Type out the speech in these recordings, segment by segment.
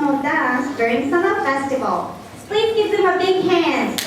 traditional dance during summer festival. Please give them a big hand.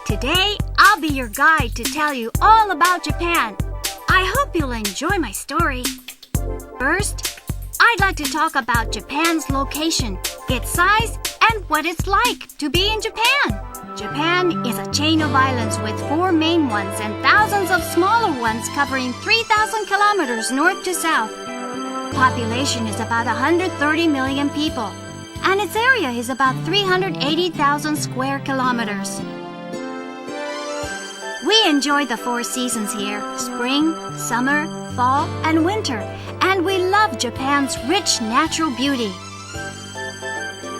Today, I'll be your guide to tell you all about Japan. I hope you'll enjoy my story. First, I'd like to talk about Japan's location, its size, and what it's like to be in Japan. Japan is a chain of islands with 4 main ones and thousands of smaller ones covering 3,000 kilometers north to south. Population is about 130 million people, and its area is about 380,000 square kilometers. We enjoy the 4 seasons here: spring, summer, fall, and winter, and we love Japan's rich natural beauty.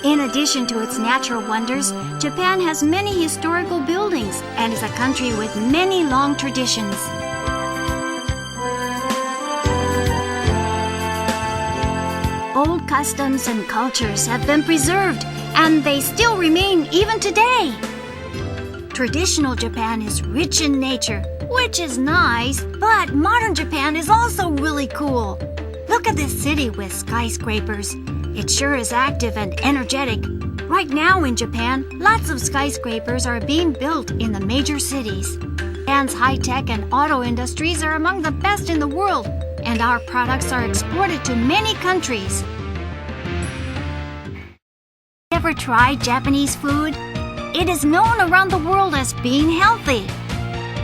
In addition to its natural wonders, Japan has many historical buildings and is a country with many long traditions. Old customs and cultures have been preserved, and they still remain even today. Traditional Japan is rich in nature, which is nice, but modern Japan is also really cool. Look at this city with skyscrapers. It sure is active and energetic. Right now in Japan, lots of skyscrapers are being built in the major cities. Japan's high-tech and auto industries are among the best in the world, and our products are exported to many countries. Ever tried Japanese food? It is known around the world as being healthy.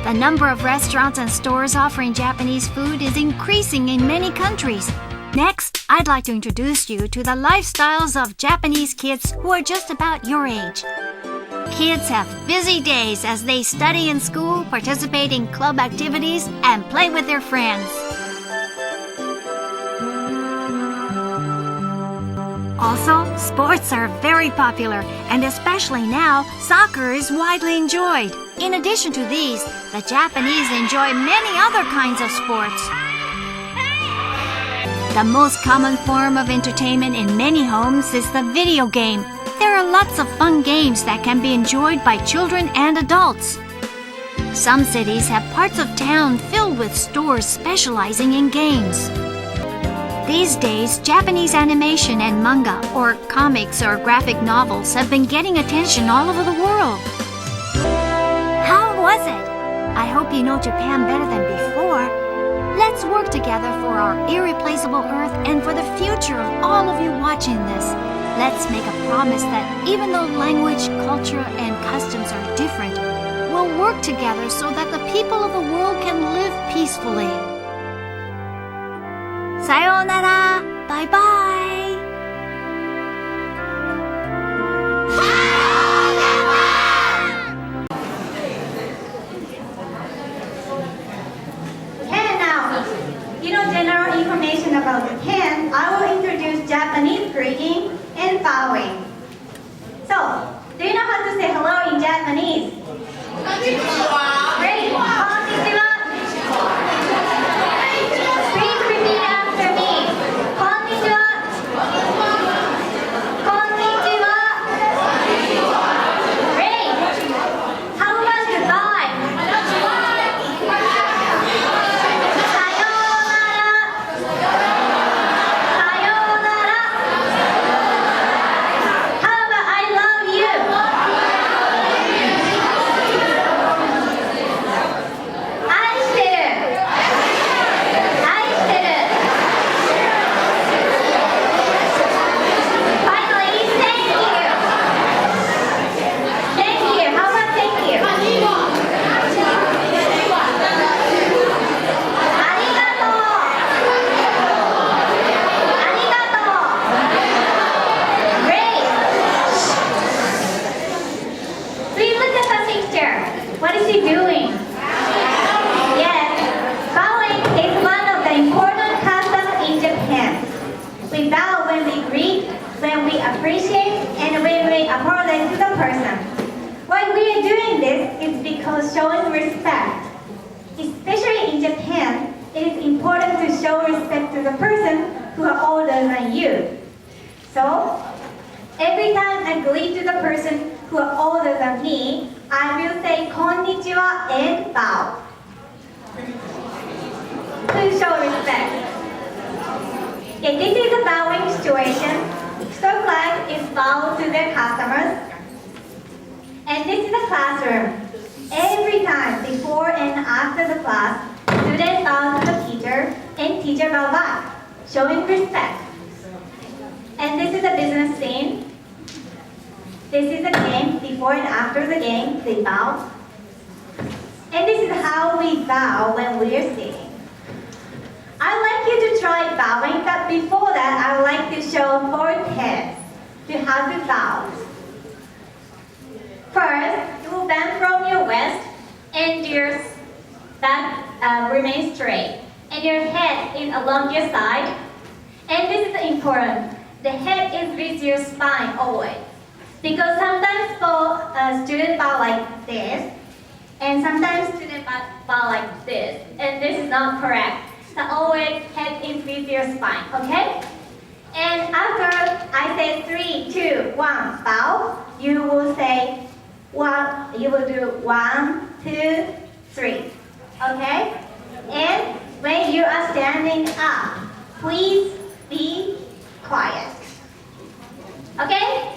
The number of restaurants and stores offering Japanese food is increasing in many countries. Next, I'd like to introduce you to the lifestyles of Japanese kids who are just about your age. Kids have busy days as they study in school, participate in club activities, and play with their friends. Also, sports are very popular, and especially now, soccer is widely enjoyed. In addition to these, the Japanese enjoy many other kinds of sports. The most common form of entertainment in many homes is the video game. There are lots of fun games that can be enjoyed by children and adults. Some cities have parts of town filled with stores specializing in games. These days, Japanese animation and manga, or comics or graphic novels, have been getting attention all over the world. How was it? I hope you know Japan better than before. Let's work together for our irreplaceable Earth and for the future of all of you watching this. Let's make a promise that even though language, culture, and customs are different, we'll work together so that the people of the world can live peacefully. Sayonara! Bye-bye! Okay, now, you know general information about Japan. I will introduce Japanese greeting and bowing. So, do you know how to say hello in Japanese? Konnichiwa. Great. Konnichiwa. Please repeat after me. Konnichiwa. Konnichiwa. Great. How about goodbye? Sayonara. Sayonara. How about I love you? Aishiteru. Aishiteru. Finally, thank you. Thank you. How about thank you? Arigatou. Arigatou. Great. Please look at the picture. What is he doing? Yes, bowing is one of the important customs in Japan. We bow when we greet, when we appreciate, and when we apologize to the person. Why we are doing this is because showing respect. Especially in Japan, it is important to show respect to the person who are older than you. So, every time I greet to the person who are older than me, I will say konnichiwa and bow. To show respect. Okay, this is a bowing situation. Store class is bow to their customers. And this is a classroom. Every time, before and after the class, students bow to the teacher and teacher bow back, showing respect. And this is a business scene. This is a game. Before and after the game, they bow. And this is how we bow when we are sitting. I'd like you to try bowing, but before that, I would like to show 4 tips to how to bow. First, you will bend from your waist and your back remains straight. And your head is along your side. And this is important. The head is with your spine always. Because sometimes students bow like this, and sometimes students bow like this. And this is not correct. So always head is with your spine, okay? And after I say 3, 2, 1, bow, you will say you will do 1, 2, 3, okay? And when you are standing up, please be quiet, okay?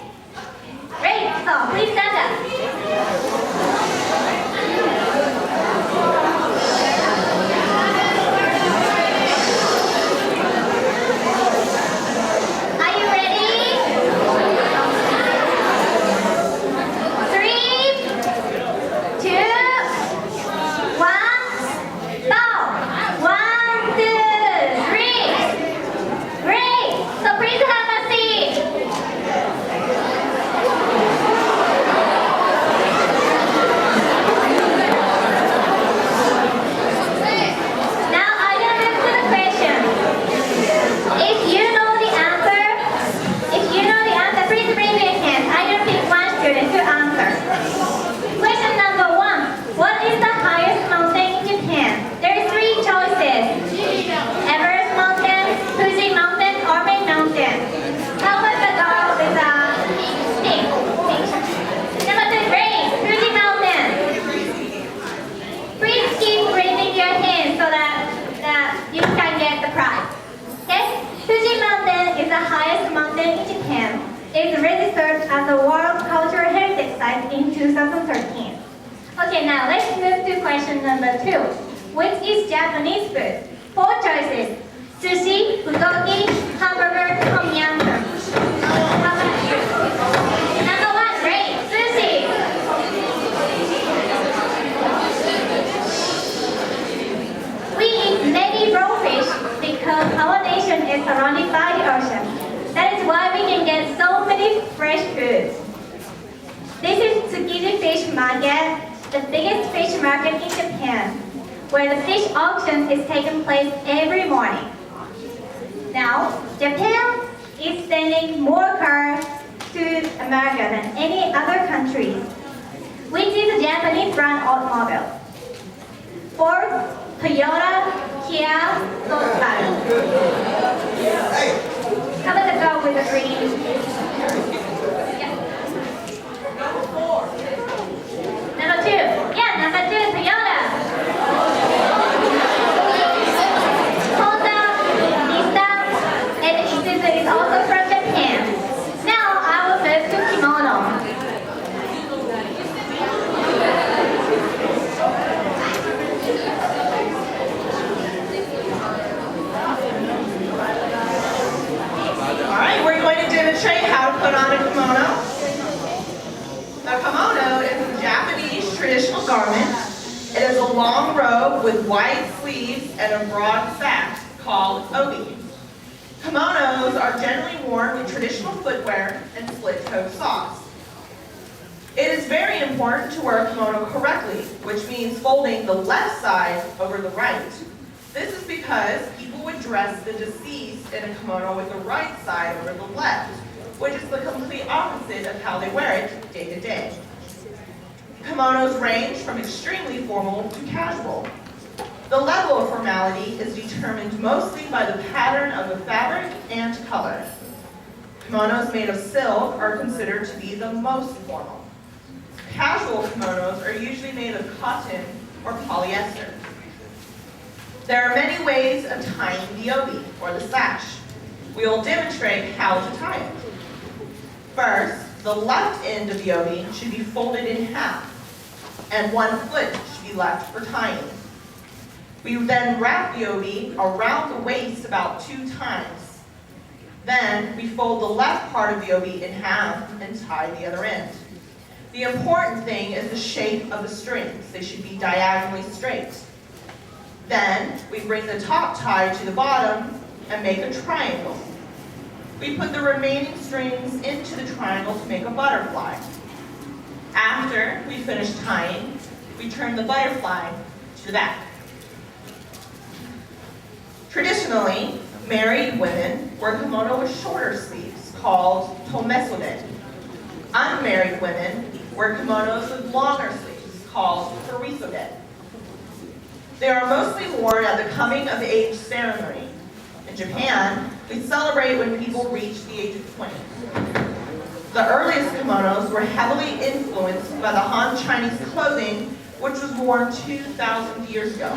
Great. So please stand up. Are you ready? 3, 2, 1, go! 1, 2, 3. Great. So please have a seat. Now I will move to the question. If you know the answer, please raise your hand. I will pick one student to answer. Question number 1. What is the highest mountain in Japan? There are 3 choices. Everest Mountain, Fuji Mountain, or Main Mountain. How about the girl with the pink? Number 2, great. Fuji Mountain. Please keep raising your hand so that you can get the prize. Okay? Fuji Mountain is the highest mountain in Japan. It is registered as a World Cultural Heritage Site in 2013. Okay, now let's move to question number 2. Which is Japanese food? 4 choices. Sushi, bulgogi, hamburger, tom yum. How about you? Number 1, great. Sushi. We eat many raw fish because our nation is surrounded by the ocean. That is why we can get so many fresh foods. This is Tsukiji Fish Market, the biggest fish market in Japan, where the fish auction is taking place every morning. Now, Japan is sending more cars to America than any other country, which is a Japanese brand automobile. Ford, Toyota, Kia, Volkswagen. How about the girl with the green? Yeah. Number 2. Yeah, number 2, Toyota. Honda, Nissan, and Isuzu is also from Japan. Now I will move to kimono. Alright, we're going to demonstrate how to put on a kimono. A kimono is a Japanese traditional garment. It is a long robe with wide sleeves and a broad sash called obi. Kimonos are generally worn with traditional footwear and split-toed socks. It is very important to wear a kimono correctly, which means folding the left side over the right. This is because people would dress the deceased in a kimono with the right side over the left, which is the complete opposite of how they wear it day to day. Kimonos range from extremely formal to casual. The level of formality is determined mostly by the pattern of the fabric and color. Kimonos made of silk are considered to be the most formal. Casual kimonos are usually made of cotton or polyester. There are many ways of tying the obi, or the sash. We will demonstrate how to tie it. First, the left end of the obi should be folded in half, and 1 foot should be left for tying. We then wrap the obi around the waist about 2 times. Then we fold the left part of the obi in half and tie the other end. The important thing is the shape of the strings. They should be diagonally straight. Then we bring the top tie to the bottom and make a triangle. We put the remaining strings into the triangle to make a butterfly. After we finish tying, we turn the butterfly to the back. Traditionally, married women wear kimono with shorter sleeves called tomesode. Unmarried women wear kimonos with longer sleeves called furisode. They are mostly worn at the coming of age ceremony. In Japan, we celebrate when people reach the age of 20. The earliest kimonos were heavily influenced by the Han Chinese clothing, which was worn 2,000 years ago.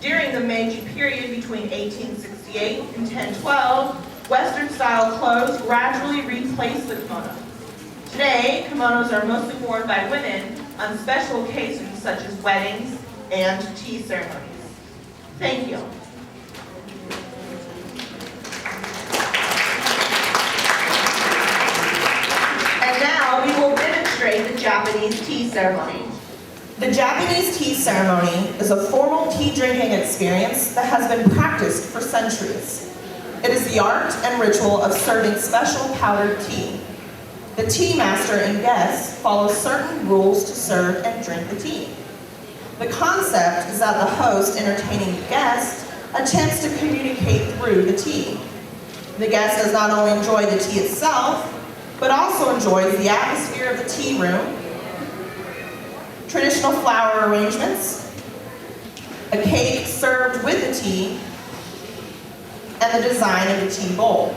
During the Meiji period between 1868 and 1012, Western-style clothes gradually replaced the kimono. Today, kimonos are mostly worn by women on special occasions such as weddings and tea ceremonies. Thank you. And now we will demonstrate the Japanese tea ceremony. The Japanese tea ceremony is a formal tea drinking experience that has been practiced for centuries. It is the art and ritual of serving special powdered tea. The tea master and guests follow certain rules to serve and drink the tea. The concept is that the host entertaining the guest attempts to communicate through the tea. The guest does not only enjoy the tea itself, but also enjoys the atmosphere of the tea room, traditional flower arrangements, a cake served with the tea, and the design of the tea bowl.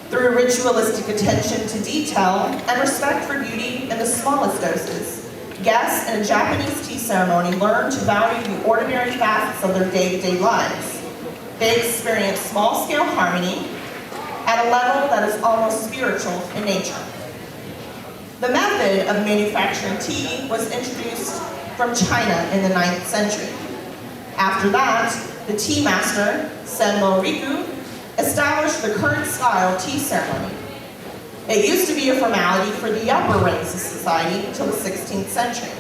Through ritualistic attention to detail and respect for beauty in the smallest doses, guests in a Japanese tea ceremony learn to value the ordinary facets of their day-to-day lives. They experience small-scale harmony at a level that is almost spiritual in nature. The method of manufacturing tea was introduced from China in the 9th century. After that, the tea master, Senmo Riku, established the current style tea ceremony. It used to be a formality for the upper ranks of society until the 16th century.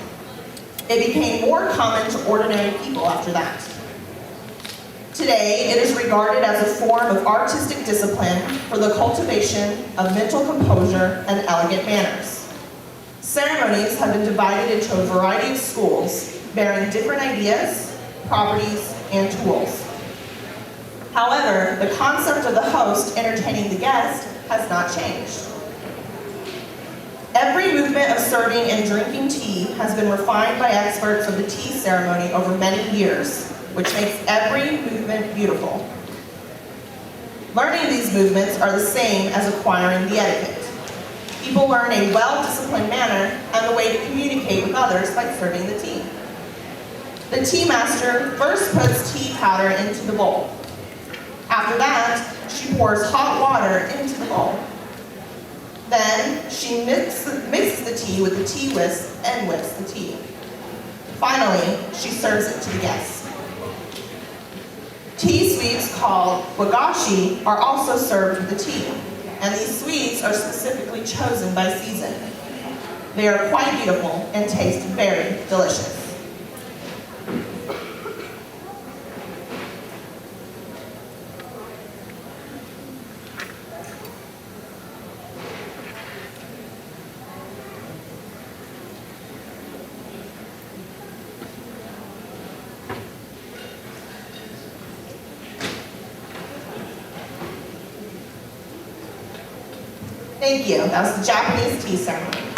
It became more common to ordinary people after that. Today, it is regarded as a form of artistic discipline for the cultivation of mental composure and elegant manners. Ceremonies have been divided into a variety of schools, bearing different ideas, properties, and tools. However, the concept of the host entertaining the guest has not changed. Every movement of serving and drinking tea has been refined by experts of the tea ceremony over many years, which makes every movement beautiful. Learning these movements are the same as acquiring the etiquette. People learn a well-disciplined manner and the way to communicate with others by serving the tea. The tea master first puts tea powder into the bowl. After that, she pours hot water into the bowl. Then, she mixes the tea with the tea whisk and whips the tea. Finally, she serves it to the guests. Tea sweets called wagashi are also served with the tea, and these sweets are specifically chosen by season. They are quite beautiful and taste very delicious. Thank you. That was the Japanese tea ceremony.